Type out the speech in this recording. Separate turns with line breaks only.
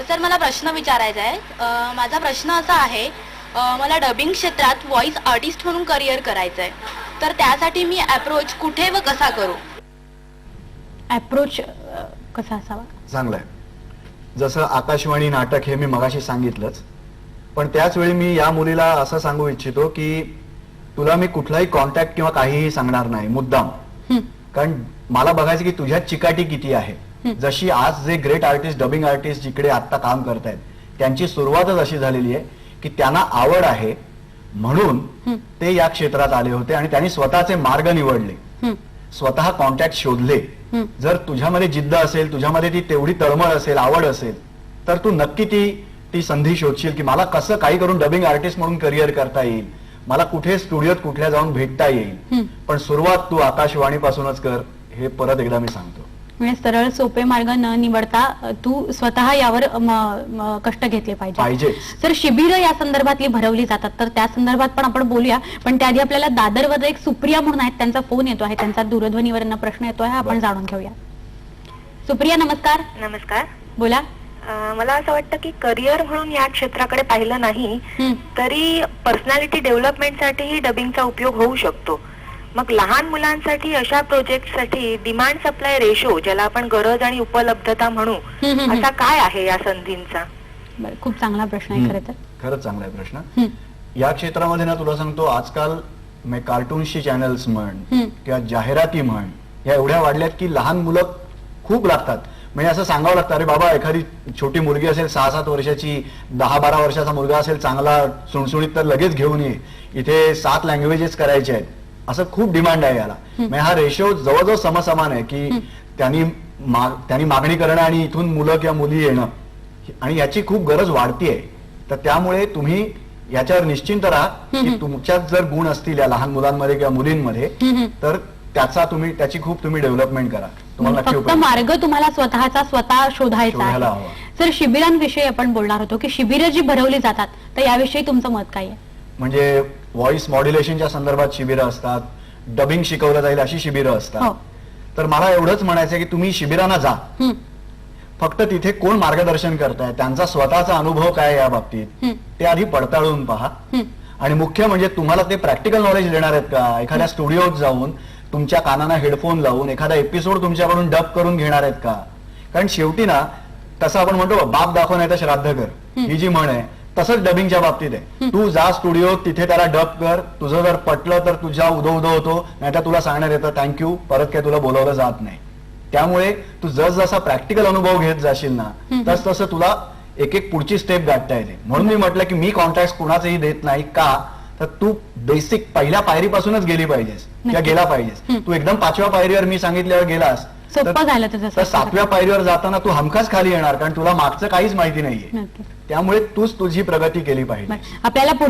Sir मला प्रश्न विचारायचा आहे. माझा प्रश्न असा आहे, मला डबिंग क्षेत्रात व्हॉइस आर्टिस्ट म्हणून करिअर करायचं आहे, तर त्यासाठी मी अप्रोच कुठे व कसा करू?
अप्रोच कसा असावा?
चांगलं आहे. जसं आकाशवाणी नाटक हे मी मगाशी सांगितलंच, पण त्याच वेळी मी या मुलीला असं सांगू इच्छितो की तुला मी कुठलाही कॉन्टॅक्ट किंवा काहीही सांगणार नाही मुद्दाम, कारण मला बघायचं की तुझ्यात चिकाटी किती आहे. जशी आज जे ग्रेट आर्टिस्ट, डबिंग आर्टिस्ट जिकडे आता काम करतायत त्यांची सुरुवातच अशी झालेली आहे की त्यांना आवड आहे म्हणून ते या क्षेत्रात आले होते आणि त्यांनी स्वतःचे मार्ग निवडले, स्वतः कॉन्टॅक्ट शोधले. जर तुझ्यामध्ये जिद्द असेल, तुझ्यामध्ये ती तेवढी तळमळ असेल, आवड असेल, तर तू नक्की ती संधी शोधशील की मला कसं काही करून डबिंग आर्टिस्ट म्हणून करिअर करता येईल, मला कुठे स्टुडिओत कुठल्या जाऊन भेटता येईल. पण सुरुवात तू आकाशवाणीपासूनच कर, हे परत एकदा मी सांगतो.
म्हणजे सरळ सोपे मार्ग न निवडता तू स्वतः यावर कष्ट घेतले पाहिजे. सर, शिबिर या संदर्भातली भरवली जातात, तर त्या संदर्भात पण आपण बोलूया. पण त्याआधी आपल्याला दादरवर एक सुप्रिया म्हणून आहेत, त्यांचा फोन येतो आहे, त्यांचा दूरध्वनीवरनं प्रश्न येतो आहे, आपण जाणून घेऊया. सुप्रिया, नमस्कार.
नमस्कार.
बोला.
मला असं वाटतं की करिअर म्हणून या क्षेत्राकडे पाहिलं नाही तरी पर्सनॅलिटी डेव्हलपमेंटसाठीही डबिंगचा उपयोग होऊ शकतो. मग लहान मुलांसाठी अशा प्रोजेक्टसाठी डिमांड सप्लाय रेशो, ज्याला आपण गरज आणि उपलब्धता म्हणू, असा काय आहे या संधींचा?
खूप चांगला प्रश्न आहे. खरं तर
खरंच चांगला आहे प्रश्न. या क्षेत्रामध्ये ना तुला सांगतो, आजकाल कार्टूनशी चॅनल्स म्हण किंवा जाहिराती म्हण या एवढ्या वाढल्यात की लहान मुलं खूप लागतात. म्हणजे असं सांगावं लागतं, अरे बाबा एखादी छोटी मुलगी असेल 6-7 वर्षाची, 10-12 वर्षाचा मुलगा असेल चांगला सुणसुणीत, तर लगेच घेऊन ये, इथे 7 लँग्वेजेस करायचे आहेत, असं खूप डिमांड आहे याला. म्हणजे हा रेशो जवळजवळ समसमान आहे की त्यांनी मागणी करणं आणि इथून मुलं किंवा मुली येणं, आणि याची खूप गरज वाढतीये. तर त्यामुळे तुम्ही याच्यावर निश्चिंत राहा की तुमच्यात जर गुण असतील या लहान मुलांमध्ये किंवा मुलींमध्ये, तर त्याची खूप तुम्ही डेव्हलपमेंट करा.
फक्त मार्ग तुम्हाला स्वतः शोधायचा आहे. सर, शिबिरांविषयी आपण बोलणार होतो की शिबिरं जी भरवली जातात, तर याविषयी तुमचं मत काय आहे?
म्हणजे व्हॉइस मॉड्युलेशनच्या संदर्भात शिबिरं असतात, डबिंग शिकवलं जाईल अशी शिबिरं असतात. तर मला एवढंच म्हणायचं की तुम्ही शिबिरांना जा, फक्त तिथे कोण मार्गदर्शन करताय, त्यांचा स्वतःचा अनुभव काय या बाबतीत ते आधी पडताळून पहा. आणि मुख्य म्हणजे तुम्हाला ते प्रॅक्टिकल नॉलेज देणार आहेत का? एखाद्या स्टुडिओत जाऊन तुमच्या कानांना हेडफोन लावून एखादा एपिसोड तुमच्याकडून डब करून घेणार आहेत का? कारण शेवटी ना, तसं आपण म्हणतो बाप दाखव नाही तर श्राद्ध कर, ही जी म्हण आहे, तसंच डबिंगच्या बाबतीत आहे. तू जा स्टुडिओ, तिथे त्याला डब कर, तुझं जर पटलं तर तुझ्या उदो होतो, नाहीतर तुला सांगण्यात येतं थँक्यू, परत काय तुला बोलावलं जात नाही. त्यामुळे तू जसा प्रॅक्टिकल अनुभव घेत जाशील ना, तसं तुला एक पुढची स्टेप गाठता येते. म्हणून मी म्हटलं की मी कॉन्टॅक्ट कुणाचंही देत नाही. का तर तू बेसिक पहिल्या पायरीपासूनच गेली पाहिजेस किंवा गेला पाहिजेस. तू एकदम 5व्या पायरीवर मी सांगितल्यावर गेलास तर 7व्या पायरीवर जाताना तू हमखास खाली येणार, कारण तुला मागचं काहीच माहिती नाहीये. त्यामुळे तूच तुझी प्रगती केली पाहिजे.
आपल्याला